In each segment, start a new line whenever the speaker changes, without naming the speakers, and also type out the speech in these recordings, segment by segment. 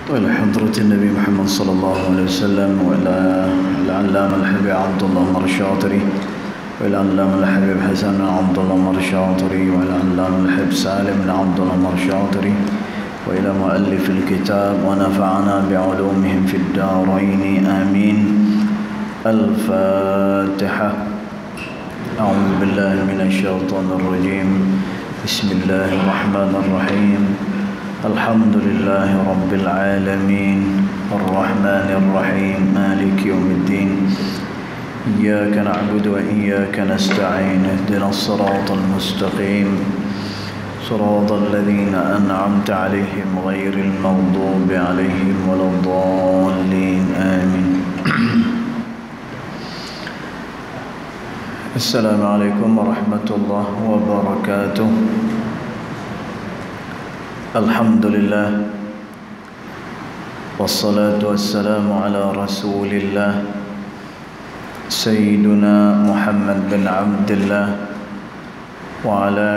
وإلى حضرة النبي محمد صلى الله عليه وسلم وإلى العلامة الحبيب عبد الله مرشاطري وإلى العلامة الحبيب حسن بن عبد الله مرشاطري وإلى العلامة الحبيب سالم بن عبد الله مرشاطري وإلى مؤلف الكتاب ونفعنا بعلومهم في الدارين آمين. الفاتحة. أعوذ بالله من الشيطان الرجيم. بسم الله الرحمن الرحيم. الحمد لله رب العالمين الرحمن الرحيم مالك يوم الدين. إياك نعبد وإياك نستعين. اهدنا الصراط المستقيم صراط الذين أنعمت عليهم غير المغضوب عليهم ولا الضالين آمين. السلام عليكم ورحمة الله وبركاته. الحمد لله والصلاة والسلام على رسول الله سيدنا محمد بن عبد الله وعلى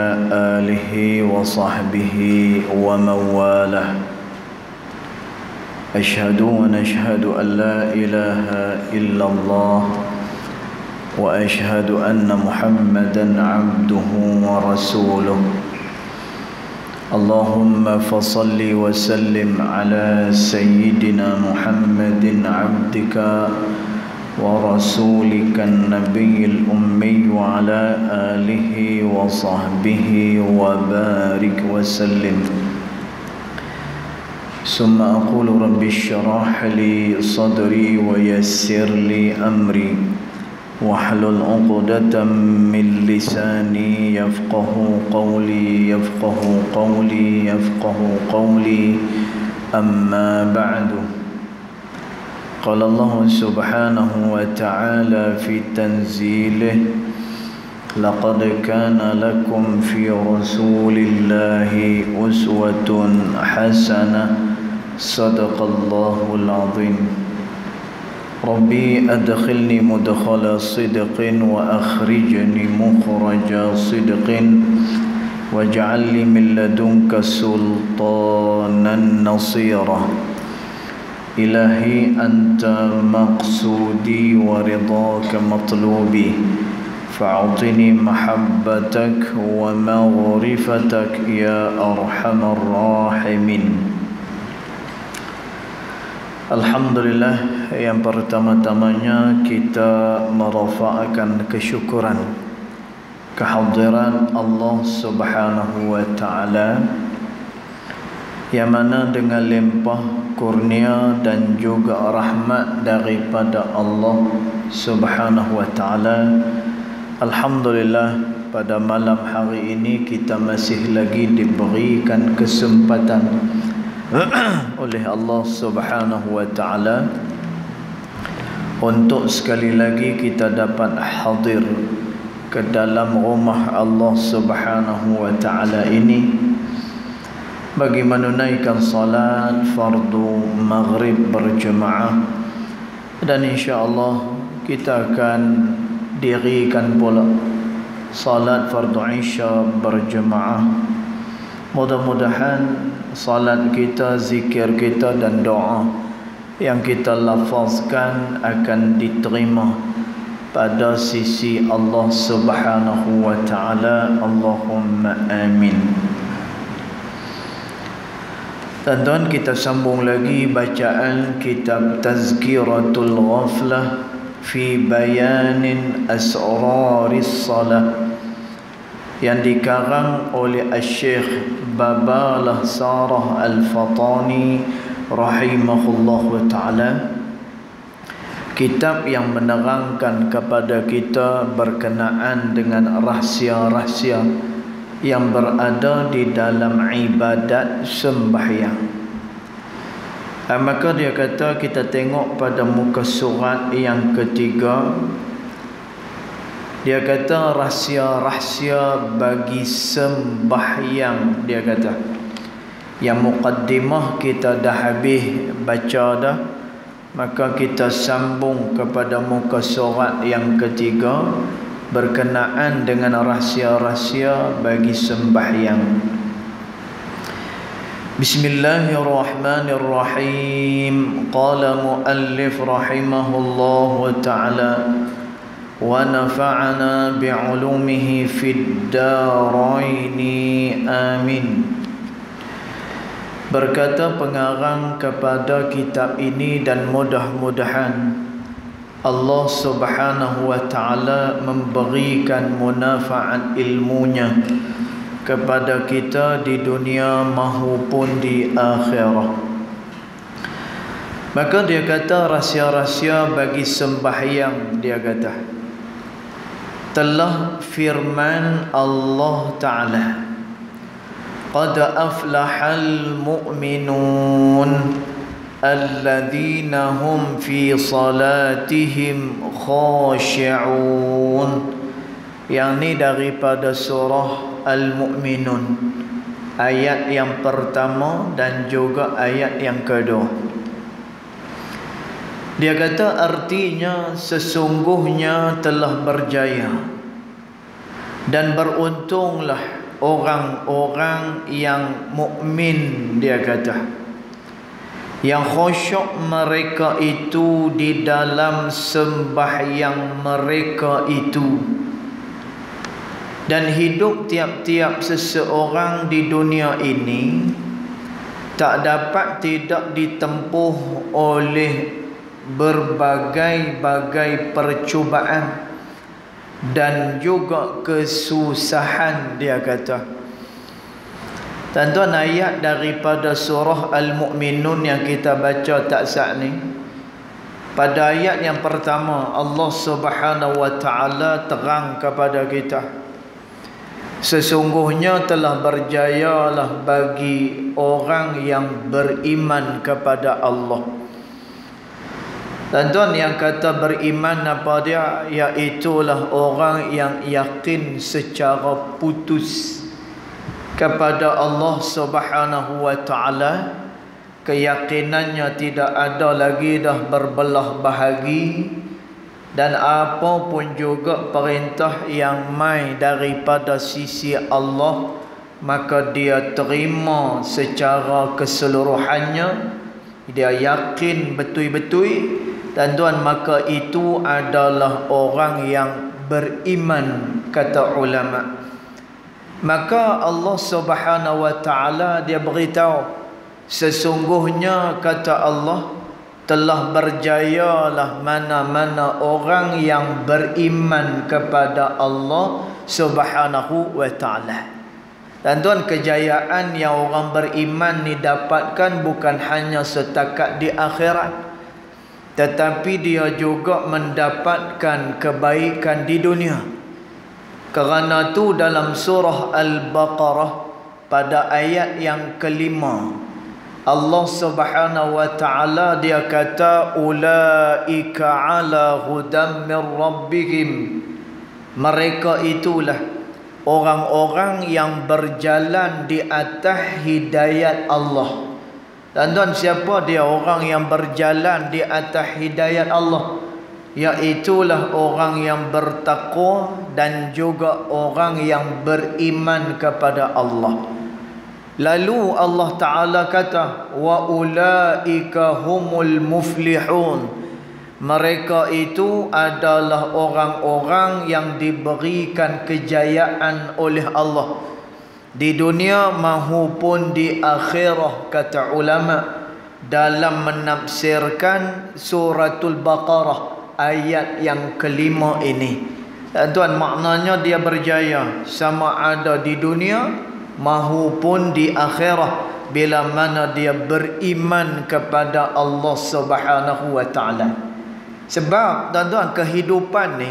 آله وصحبه ومن والاه. أشهد ونشهد أن لا إله إلا الله وأشهد أن محمدا عبده ورسوله. اللهم فصل وسلم على سيدنا محمد عبدك ورسولك النبي الأمي وعلى آله وصحبه وبارك وسلم. ثم أقول رب اشرح لي صدري ويسر لي أمري واحلل عقدة من لساني يفقه قولي أما بعد. قال الله سبحانه وتعالى في تنزيله: لقد كان لكم في رسول الله أسوة حسنة. صدق الله العظيم. ربي أدخلني مدخل صدق وأخرجني مخرج صدق واجعل لي من لدنك سلطانا نصيرا. إلهي أنت مقصودي ورضاك مطلوبي فأعطني محبتك ومغرفتك يا أرحم الراحمين. Alhamdulillah, yang pertama-tamanya kita merafa'kan kesyukuran kehadiran Allah Subhanahu wa taala yang mana dengan limpah kurnia dan juga rahmat daripada Allah Subhanahu wa taala, alhamdulillah pada malam hari ini kita masih lagi diberikan kesempatan oleh Allah Subhanahu wa taala untuk sekali lagi kita dapat hadir ke dalam rumah Allah Subhanahu wa taala ini bagi menunaikan salat fardu maghrib berjemaah, dan insya-Allah kita akan dirikan pula salat fardu isya berjemaah. Mudah-mudahan salat kita, zikir kita dan doa yang kita lafazkan akan diterima pada sisi Allah Subhanahu wa taala. Allahumma amin. Tuan-tuan, kita sambung lagi bacaan kitab Tazkiratul Ghaflah fi Bayanin Asraris Salah yang dikarang oleh Syekh Babalah Sarah Al-Fatani rahimahullah ta'ala. Kitab yang menerangkan kepada kita berkenaan dengan rahsia-rahsia yang berada di dalam ibadat sembahyang. Maka dia kata kita tengok pada muka surat yang ketiga. Dia kata rahsia-rahsia bagi sembahyang. Dia kata yang muqaddimah kita dah habis baca dah, maka kita sambung kepada muka surat yang ketiga berkenaan dengan rahsia-rahsia bagi sembahyang. Bismillahirrahmanirrahim. Qala muallif rahimahullah ta'ala wa nafa'ana bi'ulumihi fid daraini amin. Berkata pengarang kepada kitab ini, dan mudah-mudahan Allah subhanahu wa ta'ala memberikan munafaat ilmunya kepada kita di dunia maupun di akhirat. Maka dia kata rahsia-rahsia bagi sembahyang, dia kata telah firman Allah Ta'ala, qad aflahal mu'minun alladhina hum fi salatihim khashi'un. Yang ni daripada surah Al-Mu'minun, ayat yang pertama dan juga ayat yang kedua. Dia kata artinya sesungguhnya telah berjaya dan beruntunglah orang-orang yang mukmin, dia kata, yang khusyuk mereka itu di dalam sembahyang mereka itu. Dan hidup tiap-tiap seseorang di dunia ini tak dapat tidak ditempuh oleh berbagai-bagai percubaan dan juga kesusahan, dia kata. Tuan-tuan, ayat daripada surah Al-Mu'minun yang kita baca tak sah ni, pada ayat yang pertama Allah subhanahu wa ta'ala terang kepada kita, sesungguhnya telah berjayalah bagi orang yang beriman kepada Allah. Dan tuan, yang kata beriman apa dia? Iaitulah orang yang yakin secara putus kepada Allah subhanahu wa ta'ala. Keyakinannya tidak ada lagi dah berbelah bahagi, dan apa pun juga perintah yang mai daripada sisi Allah, maka dia terima secara keseluruhannya. Dia yakin betul-betul. Dan tuan, maka itu adalah orang yang beriman, kata ulama. Maka Allah subhanahu wa ta'ala dia beritahu, sesungguhnya kata Allah, telah berjayalah mana-mana orang yang beriman kepada Allah subhanahu wa ta'ala. Dan tuan, kejayaan yang orang beriman ni dapatkan bukan hanya setakat di akhirat, tetapi dia juga mendapatkan kebaikan di dunia. Kerana tu dalam surah Al-Baqarah pada ayat yang kelima, Allah subhanahu wa ta'ala dia kata, ulaika ala hudam min rabbihim. Mereka itulah orang-orang yang berjalan di atas hidayat Allah. Dan tuan, siapa dia orang yang berjalan di atas hidayat Allah? Iaitulah orang yang bertakwa dan juga orang yang beriman kepada Allah. Lalu Allah Ta'ala kata, wa ulaika humul muflihun. Mereka itu adalah orang-orang yang diberikan kejayaan oleh Allah di dunia maupun di akhirat, kata ulama dalam menafsirkan suratul Baqarah ayat yang kelima ini. Dan tuan, maknanya dia berjaya sama ada di dunia maupun di akhirat bila mana dia beriman kepada Allah subhanahu wa ta'ala. Sebab tuan-tuan, kehidupan ni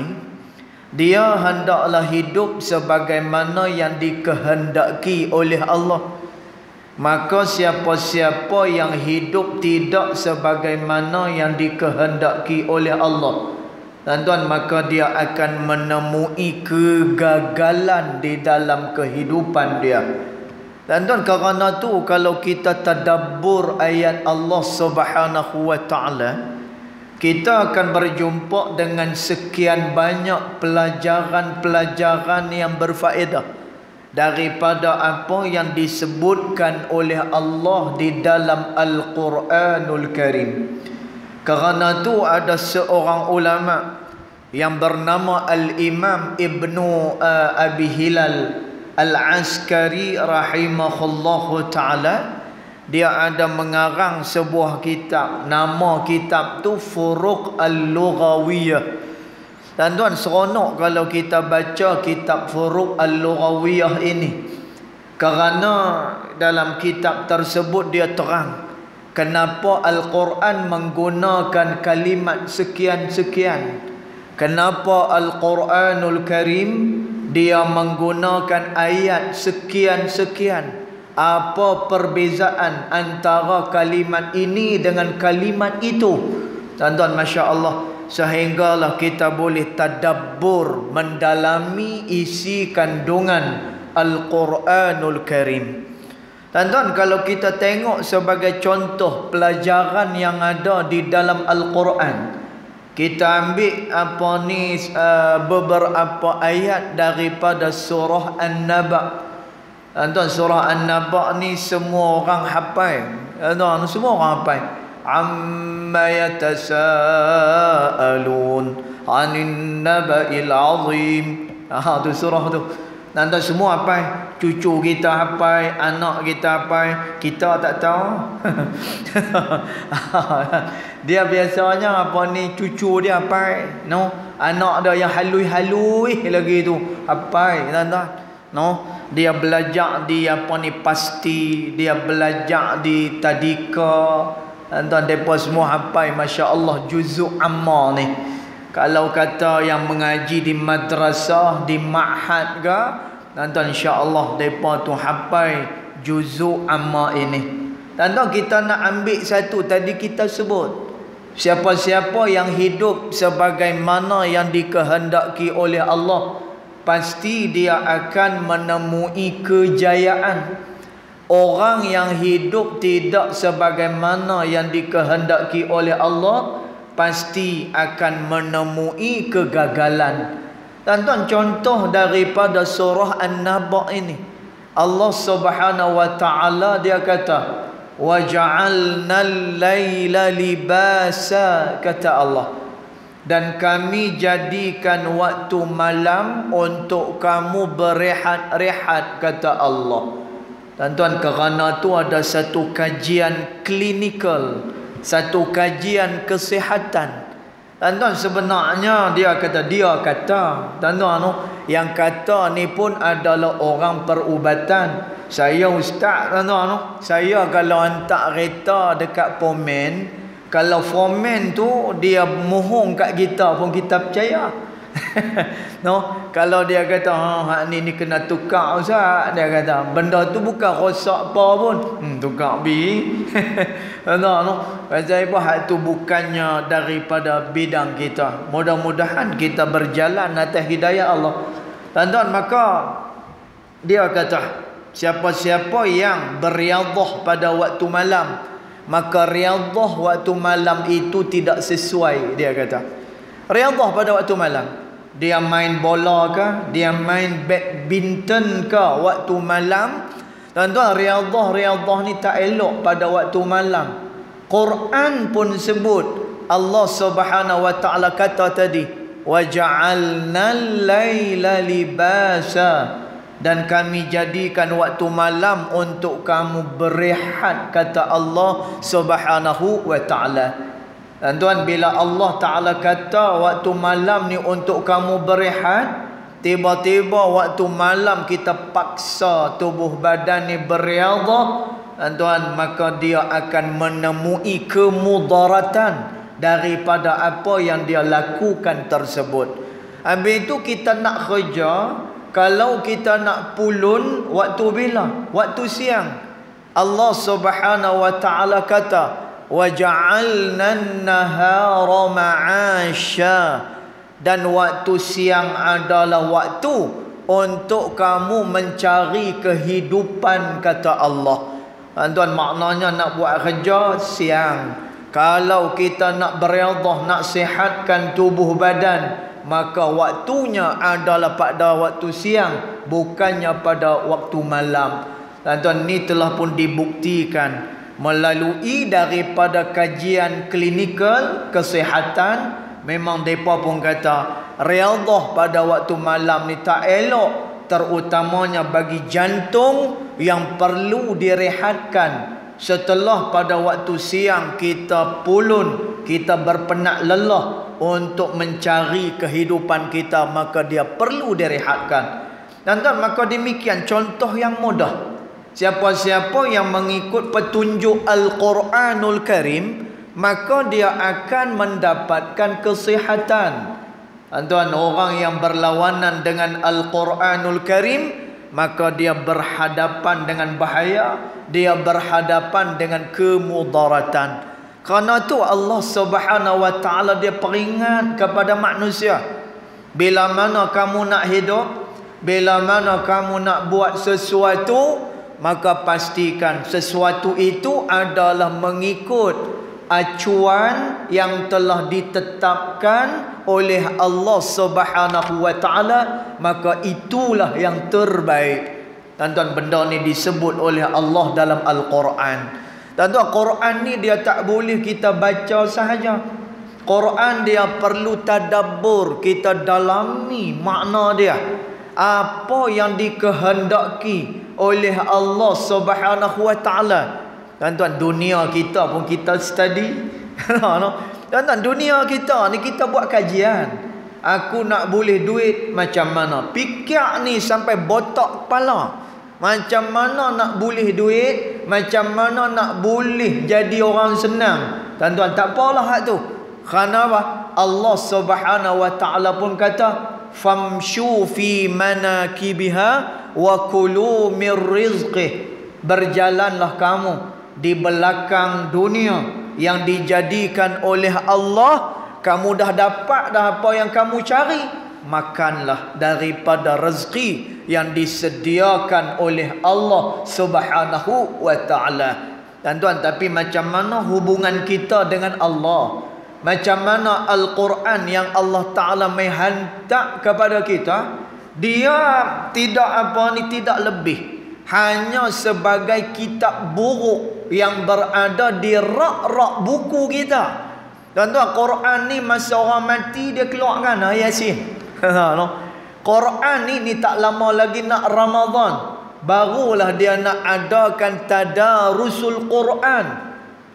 dia hendaklah hidup sebagaimana yang dikehendaki oleh Allah. Maka siapa-siapa yang hidup tidak sebagaimana yang dikehendaki oleh Allah, tuan-tuan, maka dia akan menemui kegagalan di dalam kehidupan dia. Tuan-tuan, kerana tu kalau kita tadabbur ayat Allah subhanahu wa ta'ala, kita akan berjumpa dengan sekian banyak pelajaran-pelajaran yang berfaedah
daripada apa yang disebutkan oleh Allah di dalam Al-Quranul Karim. Kerana tu ada seorang ulama yang bernama Al-Imam Ibnu Abi Hilal Al-Askari rahimahullahu ta'ala. Dia ada mengarang sebuah kitab. Nama kitab tu Furuq Al-Lughawiyah. Tuan-tuan, seronok kalau kita baca kitab Furuq Al-Lughawiyah ini. Kerana dalam kitab tersebut dia terang kenapa Al-Quran menggunakan kalimat sekian-sekian. Kenapa Al-Quranul Karim dia menggunakan ayat sekian-sekian. Apa perbezaan antara kalimat ini dengan kalimat itu? Tuan-tuan, Masya Allah, sehinggalah kita boleh tadabbur, mendalami isi kandungan Al-Quranul Karim. Tuan-tuan, kalau kita tengok sebagai contoh pelajaran yang ada di dalam Al-Quran, kita ambil beberapa ayat daripada surah An-Naba. Tuan, surah An-Naba ni semua orang hafal. Tuan, semua orang hafal. Amma yatasaalun 'anin naba'il 'azim. Tu surah tu. Tuan, semua hafal. Cucu kita hafal, anak kita hafal, kita tak tahu. Dia biasanya cucu dia hafal, no. Anak dia yang halui-halui lagi tu hafal, tuan-tuan. No, dia belajar di pasti, dia belajar di tadika. Tuan-tuan, depa semua hafal, masya-Allah, juzuk amma ni. Kalau kata yang mengaji di madrasah, di ma'had ke, tuan-tuan, insya-Allah depa tu hafal juzuk amma ini. Tuan-tuan, kita nak ambil satu tadi kita sebut. Siapa-siapa yang hidup sebagaimana yang dikehendaki oleh Allah, pasti dia akan menemui kejayaan. Orang yang hidup tidak sebagaimana yang dikehendaki oleh Allah, pasti akan menemui kegagalan. Tuan-tuan, contoh daripada surah An-Naba ini, Allah Subhanahu wa ta'ala dia kata, wa ja'alnal laila libasa, kata Allah, dan kami jadikan waktu malam untuk kamu berehat-rehat, kata Allah. Tuan-tuan, kerana tu ada satu kajian klinikal, satu kajian kesihatan. Tuan-tuan, sebenarnya dia kata, tuan-tuan, yang kata ni pun adalah orang perubatan. Saya ustaz, tuan-tuan, saya kalau hantar kereta dekat foreman, kalau foreman tu dia mohong kat kita pun kita percaya. No, kalau dia kata hak ni kena tukar ustaz, dia kata benda tu bukan rosak apa pun, tukar bi. No, pasal apa hak tu bukannya daripada bidang kita. Mudah-mudahan kita berjalan atas hidayah Allah. Tuan-tuan, maka dia kata siapa-siapa yang beriadah pada waktu malam, maka riadah waktu malam itu tidak sesuai. Dia kata riadah pada waktu malam, dia main bola ke, dia main badminton ke waktu malam, tuan-tuan, riadah ni tak elok pada waktu malam. Quran pun sebut, Allah Subhanahu wa ta'ala kata tadi, wa ja'alnal laila libasa, dan kami jadikan waktu malam untuk kamu berehat, kata Allah Subhanahu wa ta'ala. Dan tuan, bila Allah Ta'ala kata waktu malam ni untuk kamu berehat, tiba-tiba waktu malam kita paksa tubuh badan ni beriadah, dan tuan, maka dia akan menemui kemudaratan daripada apa yang dia lakukan tersebut. Habis itu kita nak kerja, kalau kita nak pulun waktu bila? Waktu siang. Allah Subhanahu wa ta'ala kata, wa ja'alna an-nahara ma'asha, dan waktu siang adalah waktu untuk kamu mencari kehidupan, kata Allah. Tuan, maknanya nak buat kerja siang. Kalau kita nak beriadah, nak sihatkan tubuh badan, maka waktunya adalah pada waktu siang, bukannya pada waktu malam. Tuan-tuan, ni telah pun dibuktikan melalui daripada kajian klinikal kesihatan. Memang mereka pun kata riyadhah pada waktu malam ni tak elok, terutamanya bagi jantung yang perlu direhatkan. Setelah pada waktu siang kita pulun, kita berpenat lelah untuk mencari kehidupan kita, maka dia perlu direhatkan. Dan maka demikian contoh yang mudah. Siapa-siapa yang mengikut petunjuk Al-Quranul Karim, maka dia akan mendapatkan kesihatan. Tuan, orang yang berlawanan dengan Al-Quranul Karim, maka dia berhadapan dengan bahaya, dia berhadapan dengan kemudaratan. Kerana tu Allah Subhanahu wa taala dia peringat kepada manusia, bila mana kamu nak hidup, bila mana kamu nak buat sesuatu, maka pastikan sesuatu itu adalah mengikut acuan yang telah ditetapkan oleh Allah Subhanahu wa taala, maka itulah yang terbaik. Tuan-tuan, benda ni disebut oleh Allah dalam Al-Quran. Tuan-tuan, Quran ni dia tak boleh kita baca sahaja. Quran dia perlu tadabbur, kita dalami makna dia. Apa yang dikehendaki oleh Allah Subhanahu wa taala. Tuan-tuan, dunia kita pun kita study. Tuan-tuan, dunia kita ni kita buat kajian. Aku nak boleh duit macam mana? Fikir ni sampai botak kepala. Macam mana nak boleh duit? Macam mana nak boleh jadi orang senang? Tuan-tuan, tak apalah hak tu. Kerana apa? Allah Subhanahu wa taala pun kata, famshu fi manakibiha wa kulu mir rizqih. Berjalanlah kamu di belakang dunia yang dijadikan oleh Allah. Kamu dah dapat dah apa yang kamu cari, makanlah daripada rezeki yang disediakan oleh Allah Subhanahu wa taala. Tuan-tuan, tapi macam mana hubungan kita dengan Allah? Macam mana Al-Quran yang Allah Ta'ala menghantar kepada kita, dia tidak tidak lebih, hanya sebagai kitab buruk yang berada di rak-rak buku kita. Tuan-tuan, Quran ni masa orang mati dia keluarkan Yasin. Quran ni tak lama lagi nak Ramadan, barulah dia nak adakan tadarusul Quran.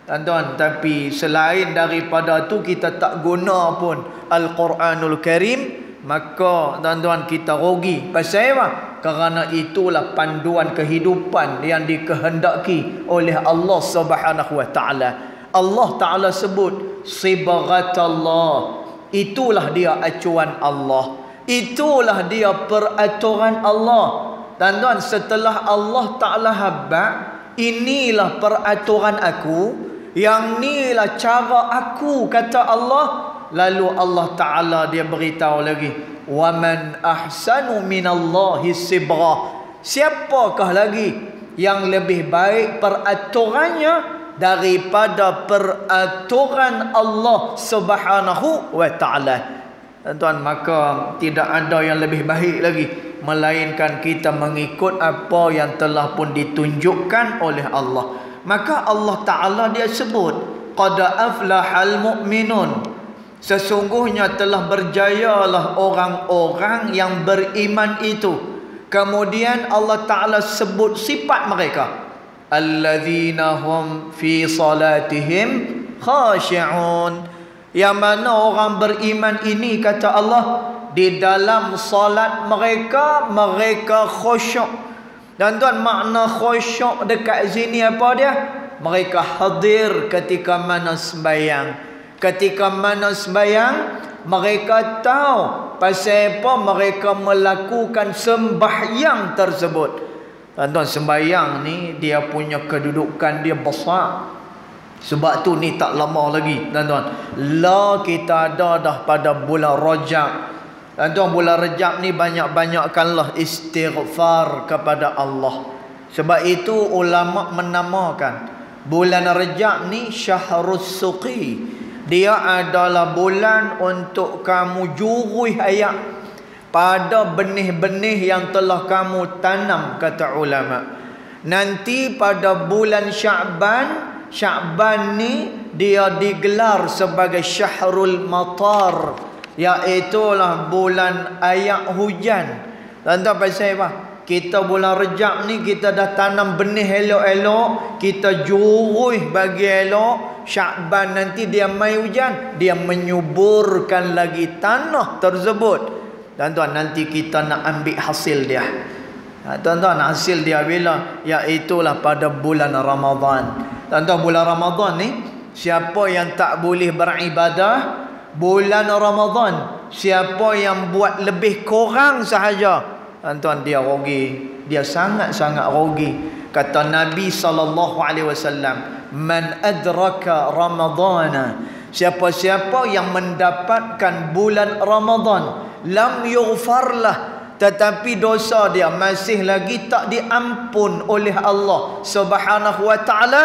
Tuan-tuan, tapi selain daripada tu kita tak guna pun Al-Quranul Karim, maka tuan-tuan kita rugi. Pasal apa? Kerana itulah panduan kehidupan yang dikehendaki oleh Allah Subhanahu wa taala. Allah Taala sebut sibghatullah. Itulah dia acuan Allah. Itulah dia peraturan Allah. Tuan-tuan, setelah Allah Taala habaq, inilah peraturan aku, yang inilah cara aku, kata Allah. Lalu Allah Ta'ala dia beritahu lagi, وَمَنْ أَحْسَنُ مِنَ اللَّهِ سِبْغَةً. Siapakah lagi yang lebih baik peraturannya daripada peraturan Allah Subhanahu wa ta'ala? Tuan-tuan, maka tidak ada yang lebih baik lagi melainkan kita mengikut apa yang telah pun ditunjukkan oleh Allah. Maka Allah Ta'ala dia sebut, qad aflahal mu'minun. Sesungguhnya telah berjayalah orang-orang yang beriman itu. Kemudian Allah Ta'ala sebut sifat mereka, alladzina hum fi salatihim khashi'un. Yang mana orang beriman ini, kata Allah, di dalam salat mereka, mereka khusyuk. Dan tuan, makna khusyuk dekat sini apa dia? Mereka hadir ketika mana sembahyang. Ketika mana sembahyang, mereka tahu pasal apa mereka melakukan sembahyang tersebut. Tuan-tuan, sembahyang ni dia punya kedudukan dia besar. Sebab tu ni tak lama lagi, tuan-tuan, la kita ada dah pada bulan Rajab. Tuan-tuan, bulan Rajab ni banyak-banyakkanlah istighfar kepada Allah. Sebab itu ulama menamakan bulan Rajab ni Syahrus Suqi. Dia adalah bulan untuk kamu jurui ayat pada benih-benih yang telah kamu tanam, kata ulama. Nanti pada bulan Sya'ban ni dia digelar sebagai Syahrul Matar, iaitulah bulan ayak hujan. Tuan-tuan pasal apa? Kita bulan Rejab ni kita dah tanam benih elok-elok, kita jurui bagi elok. Sya'ban nanti dia mai hujan, dia menyuburkan lagi tanah tersebut. Tuan-tuan, nanti kita nak ambil hasil dia. Tuan-tuan, hasil dia bila? Iaitulah pada bulan Ramadan. Tuan-tuan, bulan Ramadan ni siapa yang tak boleh beribadah bulan Ramadan, siapa yang buat lebih kurang sahaja, tuan-tuan, dia rugi. Dia sangat-sangat rugi. Kata Nabi SAW, man adraka ramadana, siapa-siapa yang mendapatkan bulan Ramadan, lam yughfarlah, tetapi dosa dia masih lagi tak diampun oleh Allah Subhanahu wa ta'ala,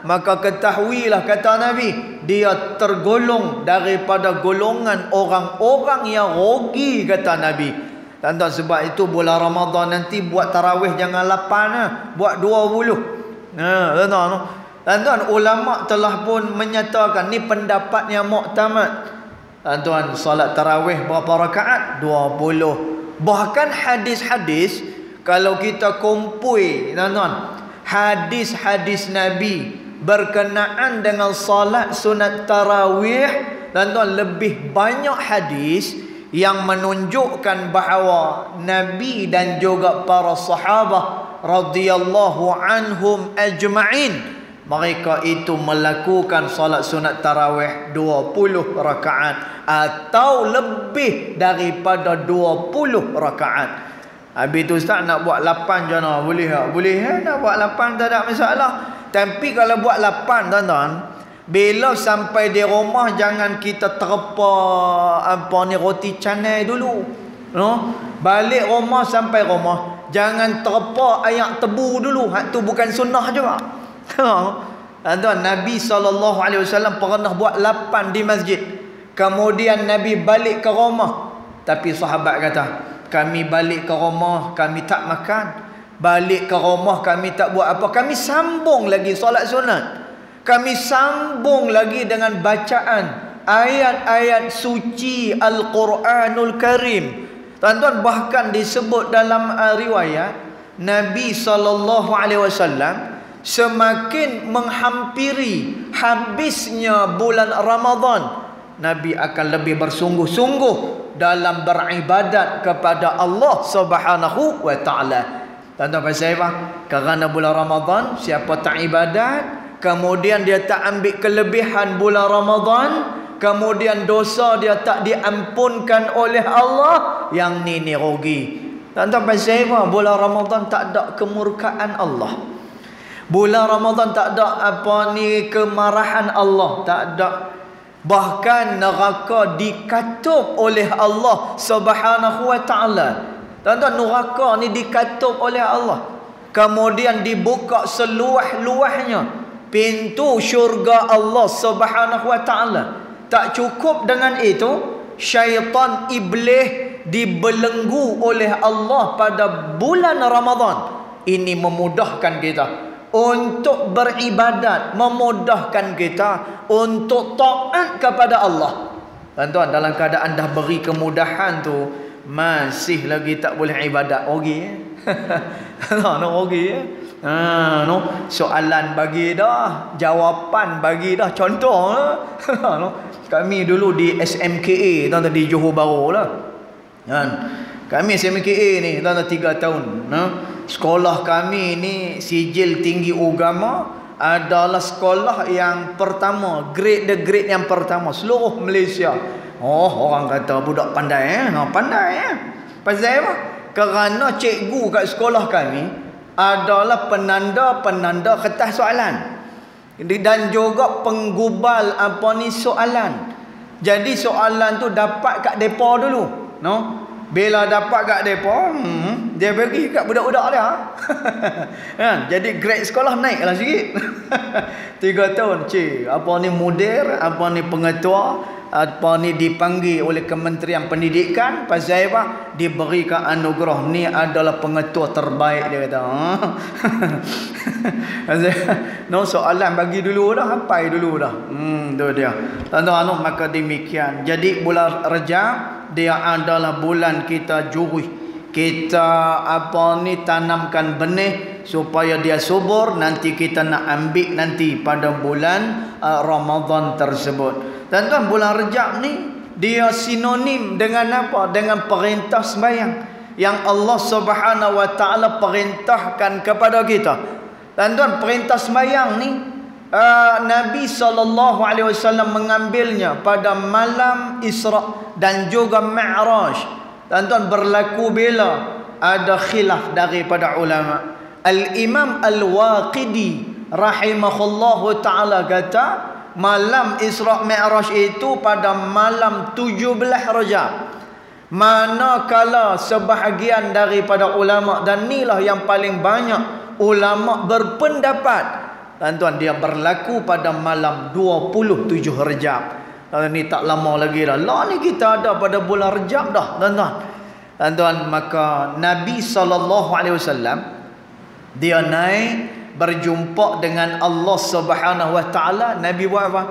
maka ketahuilah, kata Nabi, dia tergolong daripada golongan orang-orang yang rugi, kata Nabi. Tuan-tuan, sebab itu bulan Ramadan nanti buat tarawih jangan 8 buat 20. Tuan-tuan, ulama telah pun menyatakan ni pendapat yang muktamad. Tuan-tuan, salat tarawih berapa rakaat? 20. Bahkan hadis-hadis, kalau kita kumpul, tuan-tuan, hadis-hadis Nabi berkenaan dengan salat sunat tarawih, tuan-tuan, lebih banyak hadis yang menunjukkan bahawa Nabi dan juga para sahabat radhiyallahu anhum ajma'in, mereka itu melakukan salat sunat tarawih 20 rakaat atau lebih daripada 20 rakaat. Habis tu ustaz nak buat 8 je nak, boleh tak? Boleh nak buat 8, tak ada masalah. Tapi kalau buat 8, tuan-tuan, bila sampai di rumah jangan kita terpa roti canai dulu. Balik rumah, sampai rumah jangan terpa ayak tebu dulu. Hak tu bukan sunnah juga. Tuan, Nabi SAW pernah buat 8 di masjid. Kemudian Nabi balik ke rumah. Tapi sahabat kata, kami balik ke rumah, kami tak makan. Balik ke rumah, kami tak buat apa. Kami sambung lagi solat sunat. Kami sambung lagi dengan bacaan ayat-ayat suci Al-Quranul Karim. Tuan-tuan, bahkan disebut dalam riwayat, Nabi SAW semakin menghampiri habisnya bulan Ramadan, Nabi akan lebih bersungguh-sungguh dalam beribadat kepada Allah Subhanahu wa ta'ala. Tuan-tuan, pasal apa? Kerana bulan Ramadan, siapa tak ibadat, kemudian dia tak ambil kelebihan bulan Ramadan, kemudian dosa dia tak diampunkan oleh Allah, yang ni rugi. Tuan-tuan, pasal apa? Bulan Ramadan tak ada kemurkaan Allah. Bulan Ramadan tak ada kemarahan Allah, tak ada. Bahkan neraka dikatup oleh Allah Subhanahu wa ta'ala. Tuan-tuan, neraka ni dikatup oleh Allah. Kemudian dibuka seluah-luahnya pintu syurga Allah Subhanahu wa ta'ala. Tak cukup dengan itu, syaitan iblis dibelenggu oleh Allah pada bulan Ramadan. Ini memudahkan kita untuk beribadat, memudahkan kita untuk taat kepada Allah. Tuan-tuan, dalam keadaan dah beri kemudahan tu, masih lagi tak boleh ibadat, rugi. Rugi. Soalan bagi dah, jawapan bagi dah, contoh. Kami dulu di SMKA, tuan-tuan, di Johor Bahru lah. Kami SMKA ni, tuan-tuan, 3 tahun. Sekolah kami ni sijil tinggi agama, adalah sekolah yang pertama, grade yang pertama seluruh Malaysia. Orang kata budak pandai, pandai. Pasal apa? Kerana cikgu kat sekolah kami adalah penanda kertas soalan dan juga penggubal soalan. Jadi soalan tu dapat kat depa dulu, Bila dapat kat depa, dia bagi kat budak-budak dia. Kan? Jadi grade sekolah naiklah sikit. 3 tahun, cik. Apa ni mudir, apa ni pengetua, apa ni dipanggil oleh Kementerian Pendidikan, pasal apa? Diberikan anugerah ni adalah pengetua terbaik, dia kata. No, soalan bagi dulu dah, hafal dulu dah. Tu dia. Tuan-tuan, maka demikian. Jadi bulan Rejab dia adalah bulan kita jurih, kita tanamkan benih supaya dia subur, nanti kita nak ambil nanti pada bulan Ramadan tersebut. Tuan-tuan, bulan Rejab ni dia sinonim dengan apa? Dengan perintah sembahyang yang Allah Subhanahu wa taala perintahkan kepada kita. Tuan-tuan, perintah sembahyang ni Nabi SAW mengambilnya pada malam Isra dan juga Mi'raj. Tuan-tuan, berlaku bila ada khilaf daripada ulama. Al-Imam Al-Waqidi rahimahullahu ta'ala kata malam Isra Mi'raj itu pada malam 17 Rajab. Manakala sebahagian daripada ulama, dan inilah yang paling banyak ulama berpendapat, tuan-tuan, dia berlaku pada malam 27 Rejab. Ni tak lama lagi dah. Lah ni kita ada pada bulan Rejab dah, tuan-tuan. Tuan-tuan, maka Nabi SAW dia naik berjumpa dengan Allah Subhanahu wa taala. Nabi buat apa?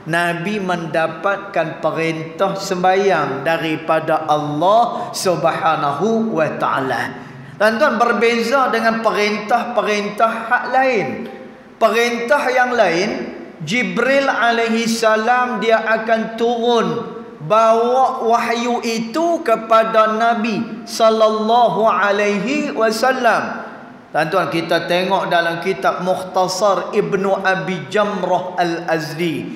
Nabi mendapatkan perintah sembahyang daripada Allah Subhanahu wa taala. Tuan-tuan, berbeza dengan perintah-perintah hak lain. Perintah yang lain, Jibril alaihi salam dia akan turun bawa wahyu itu kepada Nabi sallallahu alaihi wasallam. Tuan-tuan, kita tengok dalam kitab Mukhtasar Ibnu Abi Jamrah Al-Azdi,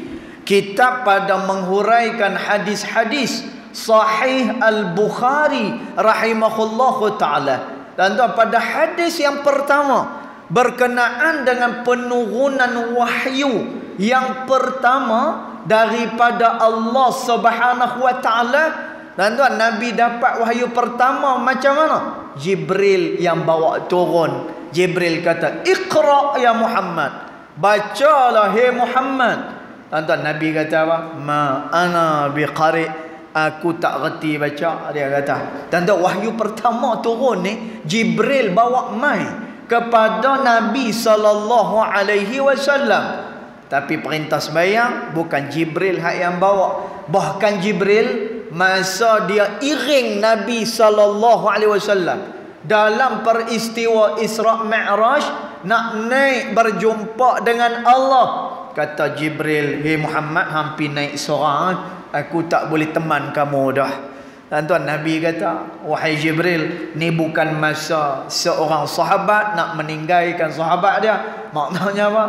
kitab pada menghuraikan hadis-hadis Sahih Al-Bukhari rahimahullahu taala. Tuan-tuan, pada hadis yang pertama berkenaan dengan penurunan wahyu yang pertama daripada Allah Subhanahu wa taala, tuan-tuan, Nabi dapat wahyu pertama macam mana? Jibril yang bawa turun. Jibril kata, "Iqra ya Muhammad." Bacalah hai Muhammad. Tuan-tuan, Nabi kata apa? "Ma ana biqari." Aku tak reti baca, dia kata. Tuan-tuan, wahyu pertama turun ni Jibril bawa mai kepada Nabi sallallahu alaihi wasallam. Tapi perintah sembahyang bukan Jibril yang bawa. Bahkan Jibril masa dia iring Nabi sallallahu alaihi wasallam dalam peristiwa Isra Mi'raj nak naik berjumpa dengan Allah, kata Jibril, "Hei Muhammad, hampir naik seorang, aku tak boleh teman kamu dah." Tuan-tuan, Nabi kata, "Wahai Jibril, ni bukan masa seorang sahabat nak meninggalkan sahabat dia." Maknanya apa?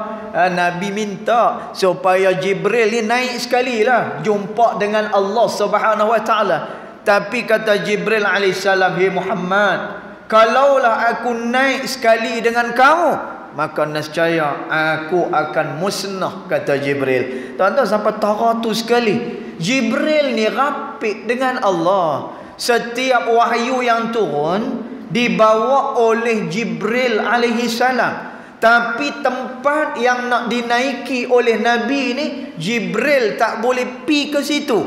Nabi minta supaya Jibril ni naik sekali lah jumpa dengan Allah Subhanahu wa taala. Tapi kata Jibril alaihissalam, "Hei Muhammad, kalaulah aku naik sekali dengan kamu, maka nescaya aku akan musnah," kata Jibril. Tuan-tuan, sampai taratur sekali. Jibril ni rapik dengan Allah. Setiap wahyu yang turun dibawa oleh Jibril alaihi salam. Tapi tempat yang nak dinaiki oleh Nabi ni, Jibril tak boleh pi ke situ.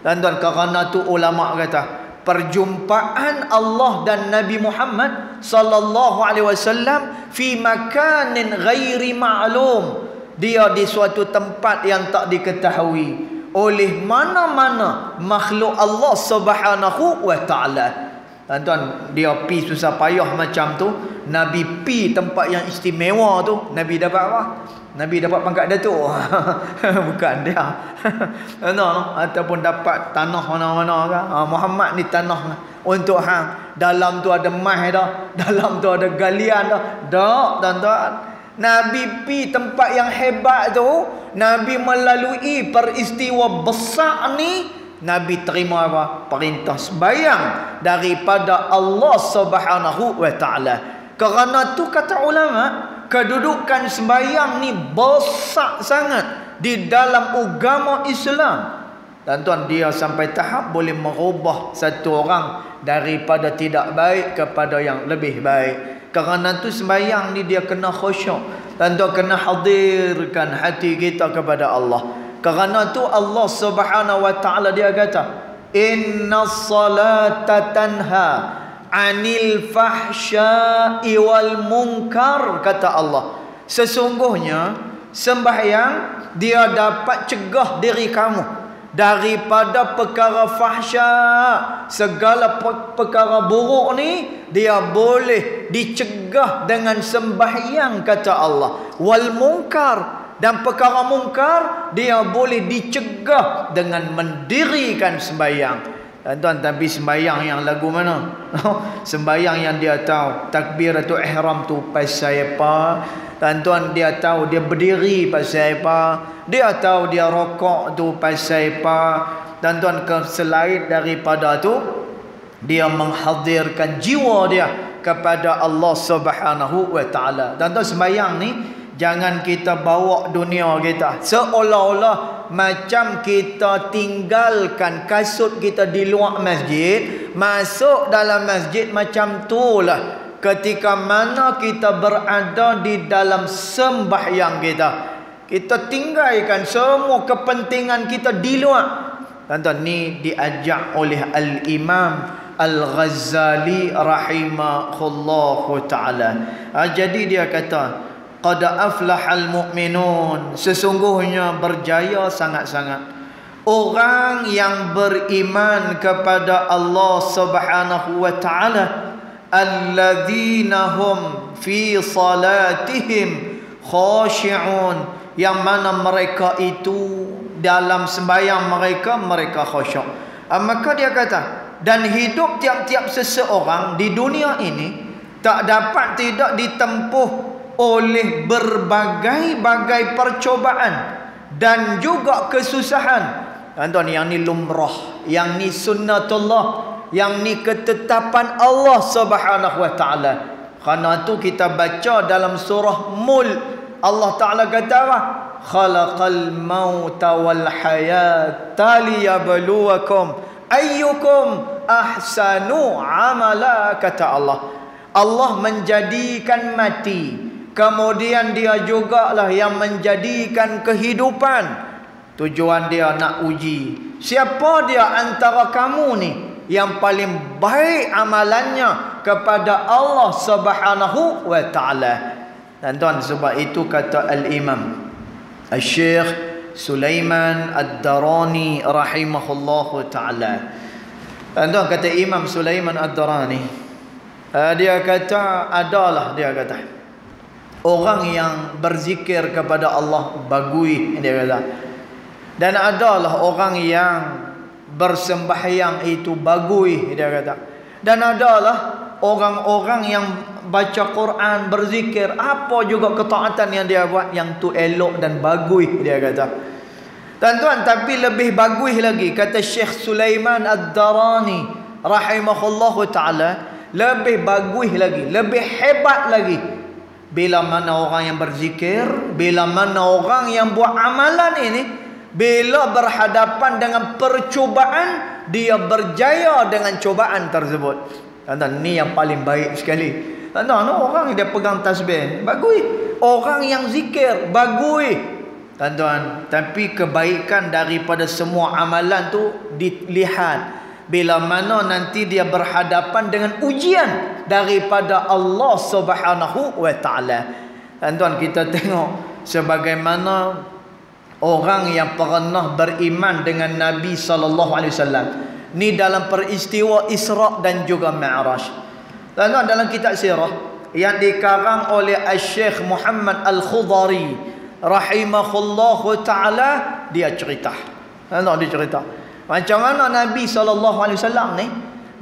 Tuan-tuan, kerana tu ulama kata, perjumpaan Allah dan Nabi Muhammad sallallahu alaihi wasallam fi makanin ghairi ma'lum. Dia di suatu tempat yang tak diketahui oleh mana-mana makhluk Allah Subhanahu wa taala. Tuan-tuan, dia pi susah payah macam tu, Nabi pi tempat yang istimewa tu, Nabi dapat apa? Nabi dapat pangkat datuk. Bukan dia. No, ataupun dapat tanah mana-mana kan. Muhammad ni tanah untuk hang. Dalam tu ada emas dah, dalam tu ada galian dah. Tak, tuan-tuan. Nabi pi tempat yang hebat tu, Nabi melalui peristiwa besar ni, Nabi terima apa? Perintah sembahyang daripada Allah Subhanahu wa taala. Kerana tu kata ulama, kedudukan sembahyang ni besar sangat di dalam agama Islam. Tuan-tuan, dia sampai tahap boleh merubah satu orang daripada tidak baik kepada yang lebih baik. Kerana tu sembahyang ni dia kena khusyuk. Tuan-tuan, kena hadirkan hati kita kepada Allah. Kerana tu Allah Subhanahu wa taala dia kata, "Innas salata tanha 'anil fahsya'i wal munkar," kata Allah. Sesungguhnya sembahyang dia dapat cegah diri kamu daripada perkara fahsya, segala perkara buruk ni dia boleh dicegah dengan sembahyang, kata Allah. Wal munkar, dan perkara mungkar dia boleh dicegah dengan mendirikan sembahyang. Tuan-tuan, tapi sembahyang yang lagu mana? Sembahyang yang dia tahu takbiratul ihram tu pasal apa? Tuan-tuan, dia tahu dia berdiri pasal apa? Dia tahu dia rokok tu pasal apa? Tuan-tuan, selain daripada tu, dia menghadirkan jiwa dia kepada Allah Subhanahu wa taala. Tuan-tuan, sembahyang ni jangan kita bawa dunia kita seolah-olah macam kita tinggalkan kasut kita di luar masjid, masuk dalam masjid macam tu lah. Ketika mana kita berada di dalam sembahyang kita tinggalkan semua kepentingan kita di luar. Tuan-tuan, ni diajak oleh Al-Imam Al-Ghazali rahimahullahu ta'ala. Jadi dia kata, qad aflahal mu'minun, sesungguhnya berjaya sangat-sangat orang yang beriman kepada Allah Subhanahu wa ta'ala, alladzina hum fi salatihim khashi'un, yang mana mereka itu dalam sembahyang mereka khusyuk. Maka dia kata, dan hidup tiap-tiap seseorang di dunia ini tak dapat tidak ditempuh oleh berbagai-bagai percobaan dan juga kesusahan. Tuan-tuan, yang ni lumrah, yang ni sunnatullah, yang ni ketetapan Allah Subhanahu wa taala. Kerana tu kita baca dalam surah Mulk, Allah Taala kata apa? Khalaqal mauta wal hayata liyabluwakum ayyukum ahsanu amala, kata Allah. Allah menjadikan mati, kemudian dia jugalah yang menjadikan kehidupan. Tujuan dia nak uji siapa dia antara kamu ni yang paling baik amalannya kepada Allah Subhanahu wa taala. Tuan-tuan, sebab itu kata Al-Imam Al-Syekh Sulaiman Ad-Darani rahimahullahu ta'ala. Tuan-tuan, kata Imam Sulaiman Ad-Darani, dia kata adalah, dia kata orang yang berzikir kepada Allah bagui, dia kata, dan adalah orang yang bersembahyang itu bagui, dia kata, dan adalah orang-orang yang baca Quran, berzikir, apa juga ketaatan yang dia buat, yang tu elok dan bagui, dia kata. Tuan-tuan, tapi lebih bagui lagi, kata Syekh Sulaiman Ad-Darani rahimahullahu ta'ala, lebih bagui lagi, lebih hebat lagi, bila mana orang yang berzikir, bila mana orang yang buat amalan ini, bila berhadapan dengan percubaan, dia berjaya dengan cubaan tersebut. Tuan-tuan, ni yang paling baik sekali. Tuan-tuan, orang yang dia pegang tasbih bagui, orang yang zikir bagui. Tuan-tuan, tapi kebaikan daripada semua amalan tu dilihat bila mana nanti dia berhadapan dengan ujian daripada Allah Subhanahu wa taala. Tuan-tuan, kita tengok sebagaimana orang yang pernah beriman dengan Nabi sallallahu alaihi wasallam ni dalam peristiwa Isra dan juga Mi'raj. Tuan-tuan, dalam kitab sirah yang dikarang oleh Al-Syekh Muhammad Al-Khudari rahimahullahu ta'ala, dia cerita. Tuan-tuan, dia cerita macam mana Nabi SAW ni,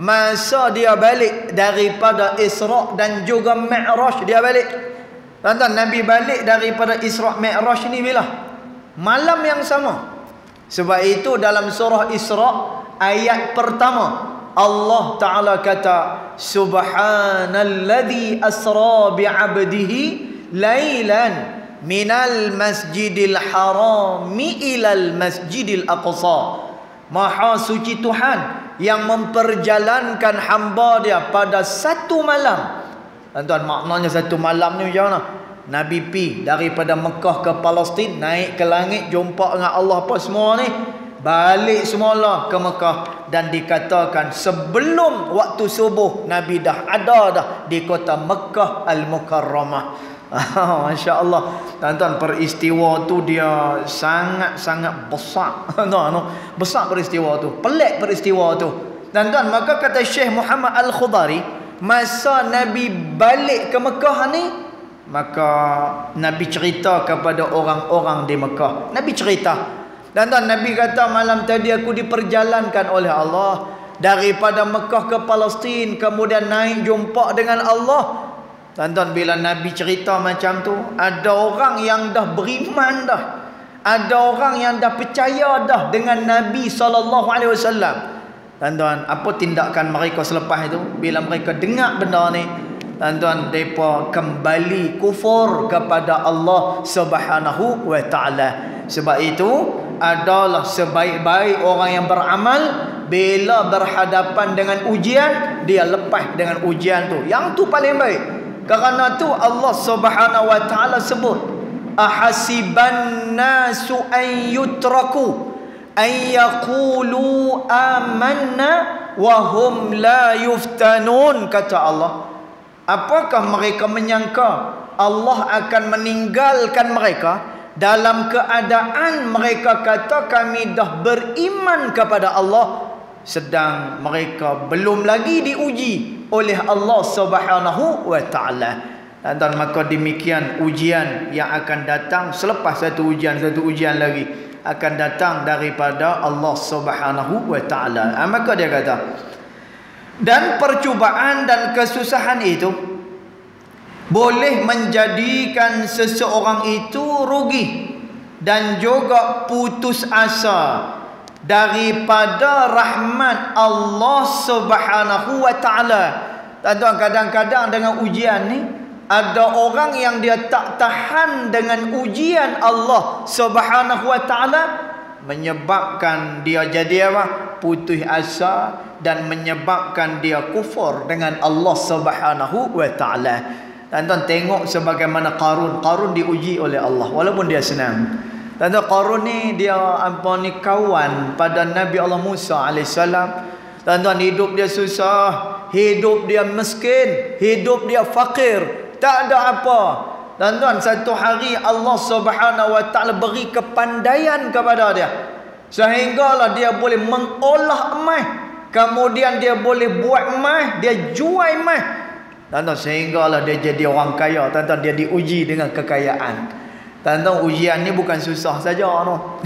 masa dia balik daripada Isra dan juga Mi'raj, dia balik. Tuan-tuan, Nabi balik daripada Isra Mi'raj ni bila? Malam yang sama. Sebab itu dalam surah Isra ayat pertama Allah Ta'ala kata, Subhanalladzi asra bi'abdihi laylan minal masjidil harami ilal masjidil aqsa. Maha suci Tuhan yang memperjalankan hamba dia pada satu malam. Tuan-tuan, maknanya satu malam ni macam mana? Nabi pi daripada Mekah ke Palestin, naik ke langit, jumpa dengan Allah apa semua ni, balik semula ke Mekah, dan dikatakan sebelum waktu subuh Nabi dah ada dah di kota Mekah Al-Mukarramah. Masya Allah, tuan-tuan, peristiwa tu dia sangat-sangat besar. Besar peristiwa tu, pelik peristiwa tu, tuan-tuan. Maka kata Syekh Muhammad Al-Khudari, masa Nabi balik ke Mekah ni, maka Nabi cerita kepada orang-orang di Mekah. Nabi cerita, tuan-tuan, Nabi kata malam tadi aku diperjalankan oleh Allah daripada Mekah ke Palestin, kemudian naik jumpa dengan Allah. Tuan-tuan, bila Nabi cerita macam tu, ada orang yang dah beriman dah, ada orang yang dah percaya dah dengan Nabi SAW. Tuan-tuan, apa tindakan mereka selepas itu? Bila mereka dengar benda ni, tuan-tuan, mereka kembali kufur kepada Allah Subhanahu wa ta'ala. Sebab itu adalah sebaik-baik orang yang beramal, bila berhadapan dengan ujian, dia lepas dengan ujian tu. Yang tu paling baik. Kerana tu Allah Subhanahu wa ta'ala sebut, ahasiban nasu an yutraku an yaqulu amanna wa hum la yuftanun. Kata Allah, apakah mereka menyangka Allah akan meninggalkan mereka dalam keadaan mereka kata kami dah beriman kepada Allah, sedang mereka belum lagi diuji oleh Allah Subhanahu wa ta'ala. Dan maka demikian ujian yang akan datang selepas satu ujian lagi akan datang daripada Allah Subhanahu wa ta'ala. Maka dia kata, dan percubaan dan kesusahan itu boleh menjadikan seseorang itu rugi dan juga putus asa daripada rahmat Allah Subhanahu wa ta'ala. Tuan-tuan, kadang-kadang dengan ujian ni, ada orang yang dia tak tahan dengan ujian Allah Subhanahu wa ta'ala, menyebabkan dia jadi apa? Putus asa, dan menyebabkan dia kufur dengan Allah Subhanahu wa ta'ala. Tuan-tuan, tengok sebagaimana Qarun diuji oleh Allah walaupun dia senang. Tuan-tuan, Qarun ni dia kawan pada Nabi Allah Musa alaihissalam. Tuan-tuan, hidup dia susah, hidup dia miskin, hidup dia fakir, tak ada apa. Tuan-tuan, satu hari Allah Subhanahu wa ta'ala beri kepandaian kepada dia, sehinggalah dia boleh mengolah emas, kemudian dia boleh buat emas, dia jual emas. Tuan-tuan, sehinggalah dia jadi orang kaya. Tuan-tuan, dia diuji dengan kekayaan. Tuan-tuan, ujian ni bukan susah saja no.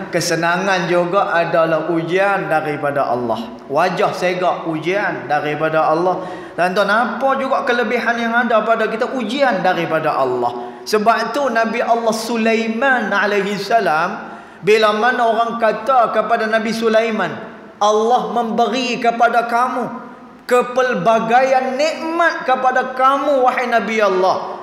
Kesenangan juga adalah ujian daripada Allah. Wajah segak ujian daripada Allah. Tuan-tuan, apa juga kelebihan yang ada pada kita, ujian daripada Allah. Sebab tu Nabi Allah Sulaiman alaihi salam, bila mana orang kata kepada Nabi Sulaiman, Allah memberi kepada kamu kepelbagaian nikmat kepada kamu wahai Nabi Allah.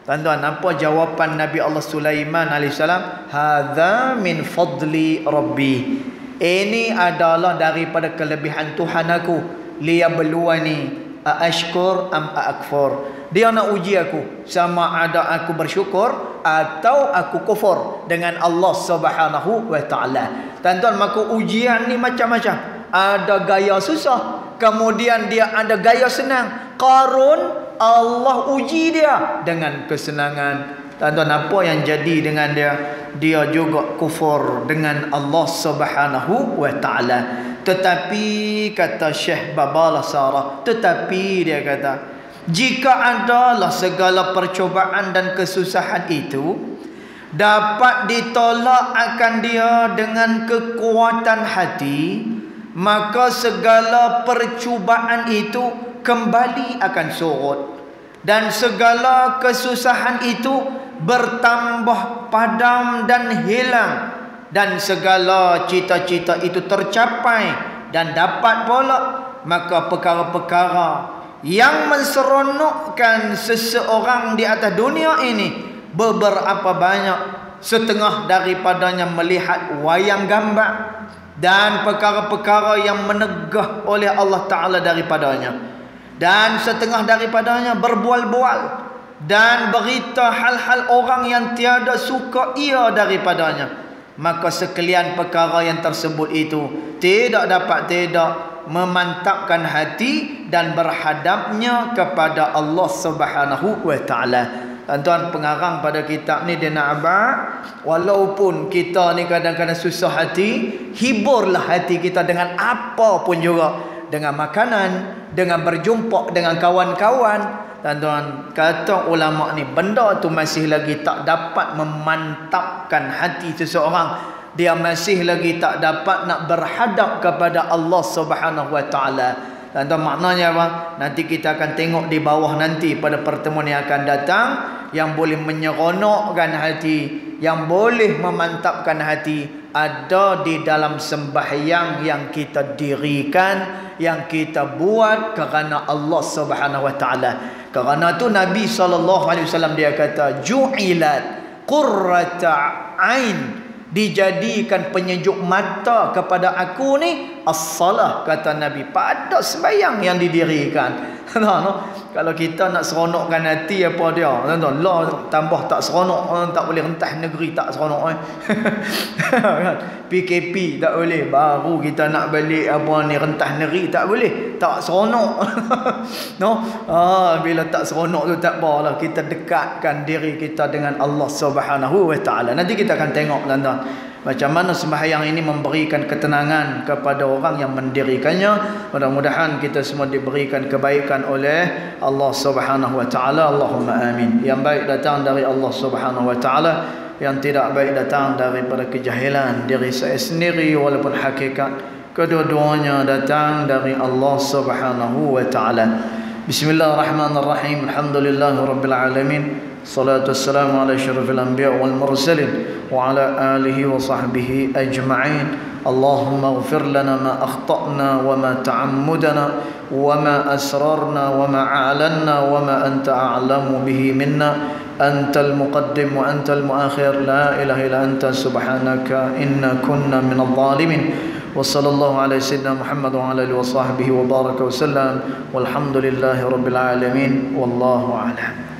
Tuan-tuan, apa jawapan Nabi Allah Sulaiman alaihissalam? Hadza min fadli rabbi. Ini adalah daripada kelebihan Tuhan aku. Liyabluwani aashkur am akfur. Dia nak uji aku, sama ada aku bersyukur atau aku kufur dengan Allah Subhanahu wa ta'ala. Tuan-tuan, maka ujian ni macam-macam. Ada gaya susah, kemudian dia ada gaya senang. Qarun, Allah uji dia dengan kesenangan. Tuan-tuan, apa yang jadi dengan dia? Dia juga kufur dengan Allah Subhanahu wa ta'ala. Tetapi kata Syekh Babala Sarah, tetapi dia kata, jika adalah segala percobaan dan kesusahan itu dapat ditolak akan dia dengan kekuatan hati, maka segala percubaan itu kembali akan surut, dan segala kesusahan itu bertambah padam dan hilang, dan segala cita-cita itu tercapai dan dapat pula. Maka perkara-perkara yang menseronokkan seseorang di atas dunia ini beberapa banyak, setengah daripadanya melihat wayang gambar dan perkara-perkara yang menegah oleh Allah Ta'ala daripadanya, dan setengah daripadanya berbual-bual dan berita hal-hal orang yang tiada suka ia daripadanya. Maka sekalian perkara yang tersebut itu tidak memantapkan hati dan berhadapnya kepada Allah Subhanahu wa Ta'ala. Tuan-tuan, pengarang pada kitab ni dia nak abad, walaupun kita ni kadang-kadang susah hati, hiburlah hati kita dengan apa pun juga, dengan makanan, dengan berjumpa dengan kawan-kawan. Tuan-tuan, kata ulama ni, benda tu masih lagi tak dapat memantapkan hati seseorang. Dia masih lagi tak dapat nak berhadap kepada Allah Subhanahu wa Ta'ala. Tuan-tuan, maknanya apa? Nanti kita akan tengok di bawah nanti pada pertemuan yang akan datang, yang boleh menyeronokkan hati, yang boleh memantapkan hati, ada di dalam sembahyang yang kita dirikan, yang kita buat kerana Allah Subhanahu wa Ta'ala. Kerana tu Nabi SAW dia kata, ju'ilat qurrata ain, dijadikan penyejuk mata kepada aku ni as-salah, kata Nabi, pada sembahyang yang didirikan. Kalau kita nak seronokkan hati, apa dia? Allah tambah tak seronok, tak boleh rentah negeri, tak seronok. PKP tak boleh, baru kita nak balik apa ni, rentah negeri tak boleh, tak seronok. Bila tak seronok tu tak apalah, kita dekatkan diri kita dengan Allah Subhanahu wa Ta'ala. Nanti kita akan tengok tuan-tuan macam mana sembahyang ini memberikan ketenangan kepada orang yang mendirikannya. Mudah-mudahan kita semua diberikan kebaikan oleh Allah Subhanahu wa Ta'ala. Allahumma amin. Yang baik datang dari Allah Subhanahu wa Ta'ala, yang tidak baik datang daripada kejahilan diri saya sendiri, walaupun hakikat kedua-duanya datang dari Allah Subhanahu wa Ta'ala. Bismillahirrahmanirrahim. Alhamdulillahirabbil alamin. Salatu wassalamu ala asyrafil anbiya wal mursalin wa ala alihi wa sahbihi ajma'in. Allahumma ighfir lana ma akhta'na wa ma ta'ammudana wa ma asrarna wa ma a'lanna wa ma anta a'lamu bihi minna. Antal muqaddim wa antal muakhir, la ilaha illa anta subhanaka inna kunna minadh dhalimin. Wa sallallahu ala sayyidina Muhammad wa ala alihi wa sahbihi wa baraka wa sallam. Walhamdulillahi rabbil alamin. Wallahu a'lam.